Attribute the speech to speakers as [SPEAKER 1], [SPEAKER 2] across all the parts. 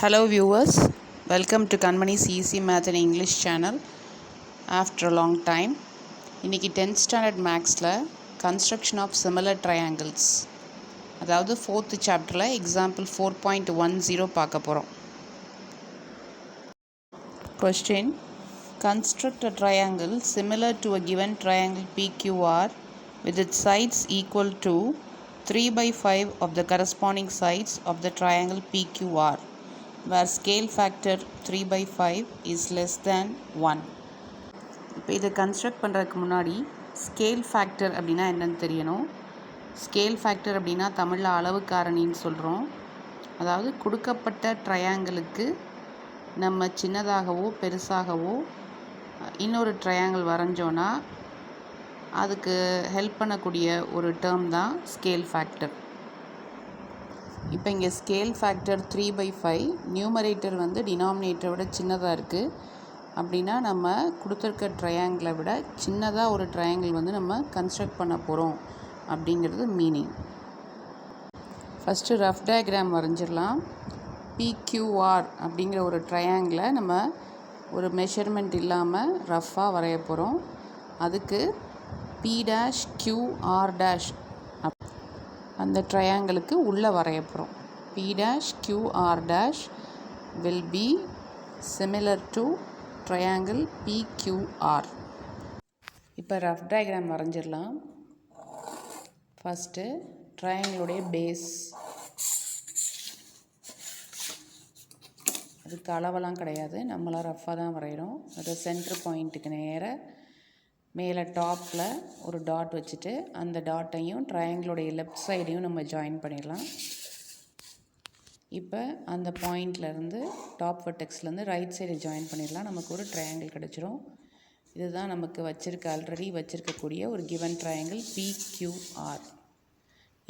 [SPEAKER 1] Hello viewers, welcome to Kanmani's Easy Math and English channel. After a long time, இன்னைக்கு 10th standard Maxல construction of similar triangles, அதாவது 4th chapterல example 4.10 பார்க்க போகிறோம். Question: Construct a triangle similar to a given triangle PQR with its sides equal to 3/5 of the corresponding sides of the triangle PQR, where scale factor 3/5 is less than 1. இப்போ இதை construct பண்ணுறதுக்கு முன்னாடி scale factor அப்படின்னா என்னன்னு தெரியணும். Scale factor அப்படின்னா தமிழில் அளவு காரணின்னு சொல்கிறோம். அதாவது கொடுக்கப்பட்ட ட்ரையாங்கிளுக்கு நம்ம சின்னதாகவோ பெருசாகவோ இன்னொரு ட்ரையாங்கிள் வரைஞ்சோன்னா அதுக்கு ஹெல்ப் பண்ணக்கூடிய ஒரு டேர்ம் தான் ஸ்கேல் ஃபேக்டர். இப்போ இங்கே ஸ்கேல் ஃபேக்டர் 3/5, நியூமரேட்டர் வந்து டினாமினேட்டரை விட சின்னதாக இருக்குது. அப்படின்னா நம்ம கொடுத்துருக்க ட்ரையாங்கிளை விட சின்னதாக ஒரு ட்ரையாங்கிள் வந்து நம்ம கன்ஸ்ட்ரக்ட் பண்ண போகிறோம் அப்படிங்கிறது மீனிங். ஃபஸ்ட்டு ரஃப் டயக்ராம் வரைஞ்சிடலாம். PQR அப்படிங்கிற ஒரு ட்ரையாங்கிளை நம்ம ஒரு மெஷர்மெண்ட் இல்லாமல் ரஃப்பாக வரைய போகிறோம். அதுக்கு P'QR' அந்த ட்ரையாங்கிளுக்கு உள்ளே வரைய போகிறோம். P'QR' will be similar to triangle PQR. இப்போ ரஃப் டயக்ராம் வரைஞ்சிடலாம். ஃபஸ்ட்டு ட்ரையாங்கிளுடைய பேஸ், அதுக்கு அளவெல்லாம் கிடையாது, நம்மளாம் ரஃப்பாக தான் வரைகிறோம். அது சென்டர் பாயிண்ட்டுக்கு நேராக மேலே டாப்பில் ஒரு டாட் வச்சுட்டு அந்த டாட்டையும் ட்ரையாங்கிளுடைய லெஃப்ட் சைடையும் நம்ம ஜாயின் பண்ணிடலாம். இப்போ அந்த பாயிண்ட்லேருந்து டாப் வெர்டெக்ஸ்லேருந்து ரைட் சைடை ஜாயின் பண்ணிடலாம். நமக்கு ஒரு ட்ரையாங்கிள் கிடச்சிரும். இதுதான் நமக்கு ஆல்ரெடி வச்சுருக்கக்கூடிய ஒரு கிவன் ட்ரையாங்கிள் PQR.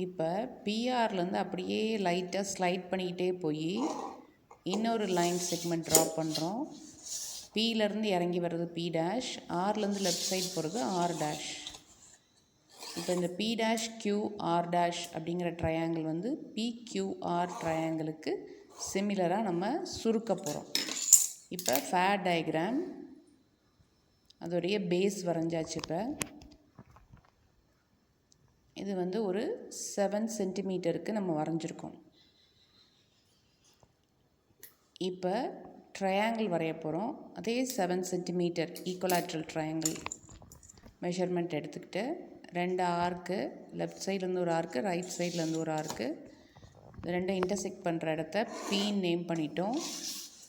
[SPEAKER 1] இப்போ PRலேருந்து அப்படியே லைட்டாக ஸ்லைட் பண்ணிக்கிட்டே போய் இன்னொரு லைன் செக்மெண்ட் ட்ரா பண்ணுறோம். Pலேருந்து இறங்கி வர்றது P', Rலேருந்து லெஃப்ட் சைட் போகிறது R'. இப்போ இந்த P'QR' அப்படிங்கிற ட்ரையாங்கிள் வந்து PQR ட்ரையாங்கிளுக்கு சிமிலராக நம்ம சுருக்க போகிறோம். இப்போ ஃபேட் டயக்ராம், அதோடைய பேஸ் வரைஞ்சாச்சு. இப்போ இது வந்து ஒரு 7 சென்டிமீட்டருக்கு நம்ம வரைஞ்சிருக்கோம். இப்போ ட்ரையாங்கிள் வரைய போகிறோம். அதே 7 சென்டிமீட்டர் ஈக்குவலாட்ரல் ட்ரையாங்கிள் மெஷர்மெண்ட் எடுத்துக்கிட்டு 2 ஆர்க்கு, லெஃப்ட் சைட்லேருந்து ஒரு ஆர்க்கு, ரைட் சைட்லேருந்து ஒரு ஆர்க்கு, இது ரெண்டும் இன்டர்செக்ட் பண்ணுற இடத்த P நேம் பண்ணிட்டோம்,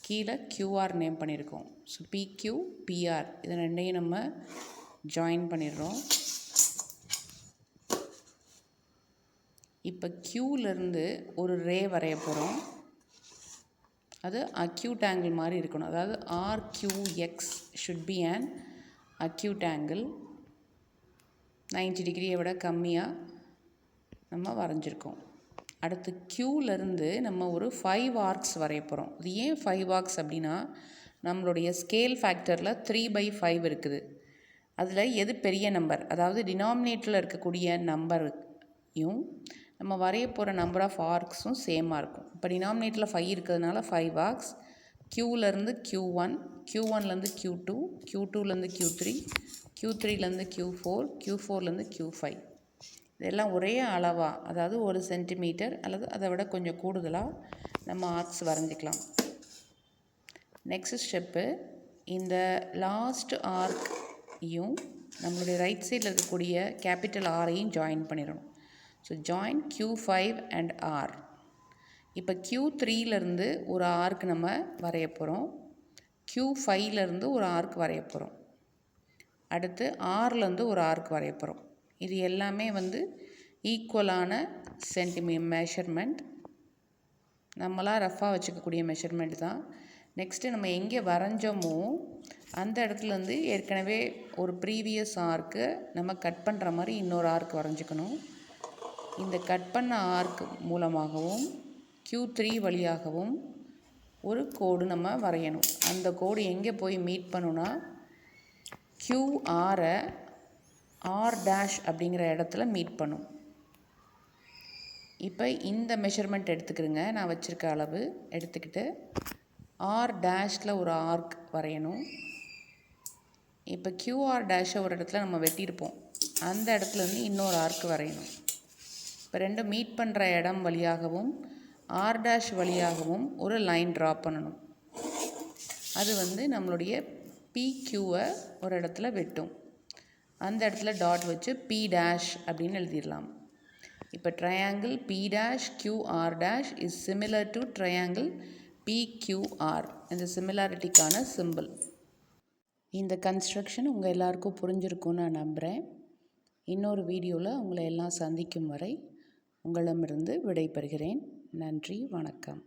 [SPEAKER 1] கீழே QR நேம் பண்ணியிருக்கோம். ஸோ PQ PR இது ரெண்டையும் நம்ம ஜாயின் பண்ணிடுறோம். இப்போ Qலேருந்து ஒரு ரே வரைய போகிறோம். அது அக்யூட் ஆங்கிள் மாதிரி இருக்கணும். அதாவது RQX should be an acute angle. 90 டிகிரியை விட கம்மியாக நம்ம வரைஞ்சிருக்கோம். அடுத்து Qலேருந்து நம்ம ஒரு 5 ஆர்க்ஸ் வரைய போகிறோம். இது ஏன் 5 ஆர்க்ஸ் அப்படின்னா நம்மளுடைய ஸ்கேல் ஃபேக்டரில் 3/5 இருக்குது. அதில் எது பெரிய நம்பர், அதாவது டினாமினேட்டரில் இருக்கக்கூடிய நம்பரையும் நம்ம வரைய போகிற நம்பர் ஆஃப் ஆர்க்ஸும் சேமாக இருக்கும். இப்போ டினாமினேட்டரில் 5 இருக்கிறதுனால 5 arcs. Qலேருந்து Q1, Q1லேருந்து Q2, Q2லேருந்து Q3, Q3லேருந்து Q4, Q4லேருந்து Q5. இதெல்லாம் ஒரே அளவாக, அதாவது 1 சென்டிமீட்டர் அல்லது அதை விட கொஞ்சம் கூடுதலாக நம்ம ஆர்க்ஸ் வரைஞ்சிக்கலாம். நெக்ஸ்ட் ஸ்டெப்பு, இந்த லாஸ்ட் ஆர்க்கையும் நம்மளுடைய ரைட் சைடில் இருக்கக்கூடிய கேபிட்டல் ஆரையும் ஜாயின் பண்ணிடணும். So join Q5 and R. இப்போ Q3லேருந்து ஒரு ஆர்க் நம்ம வரைய போகிறோம். Q5லேருந்து ஒரு ஆர்க் வரைய போகிறோம். அடுத்து Rலேருந்து ஒரு ஆர்க் வரைய போகிறோம். இது எல்லாமே வந்து ஈக்குவலான மெஷர்மெண்ட், நம்மளாம் ரஃபாக வச்சுக்கக்கூடிய மெஷர்மெண்ட் தான். நெக்ஸ்ட்டு நம்ம எங்கே வரைஞ்சோமோ அந்த இடத்துலேருந்து ஏற்கனவே ஒரு ப்ரீவியஸ் ஆர்க்கு நம்ம கட் பண்ணுற மாதிரி இன்னொரு ஆர்க் வரைஞ்சிக்கணும். இந்த கட் பண்ண ஆர்க் மூலமாகவும் Q3 வழியாகவும் ஒரு கோடு நம்ம வரையணும். அந்த கோடு எங்கே போய் மீட் பண்ணுன்னா QR R' அப்படிங்கிற இடத்துல மீட் பண்ணும். இப்போ இந்த மெஷர்மெண்ட் எடுத்துக்கிறேங்க, நான் வச்சுருக்க அளவு எடுத்துக்கிட்டு ஆர் டேஷில் ஒரு ஆர்க் வரையணும். இப்போ கியூஆர் டேஷை ஒரு இடத்துல நம்ம வெட்டியிருப்போம், அந்த இடத்துலேருந்து இன்னொரு ஆர்க் வரையணும். இப்போ ரெண்டும் மீட் பண்ணுற இடம் வழியாகவும் ஆர் டேஷ் வழியாகவும் ஒரு லைன் ட்ரா பண்ணணும். அது நம்மளுடைய பிக்யூவை ஒரு இடத்துல வெட்டும். அந்த இடத்துல டாட் வச்சு பி டேஷ் அப்படின்னு எழுதிடலாம். இப்போ triangle P dash QR dash is similar to triangle PQR. இந்த சிமிலாரிட்டிக்கான சிம்பிள். இந்த கன்ஸ்ட்ரக்ஷன் உங்கள் எல்லாருக்கும் புரிஞ்சிருக்கும்னு நான் நம்புகிறேன். இன்னொரு வீடியோவில் உங்களை எல்லாம் சந்திக்கும் வரை உங்களிடமிருந்து விடைபெறுகிறேன். நன்றி, வணக்கம்.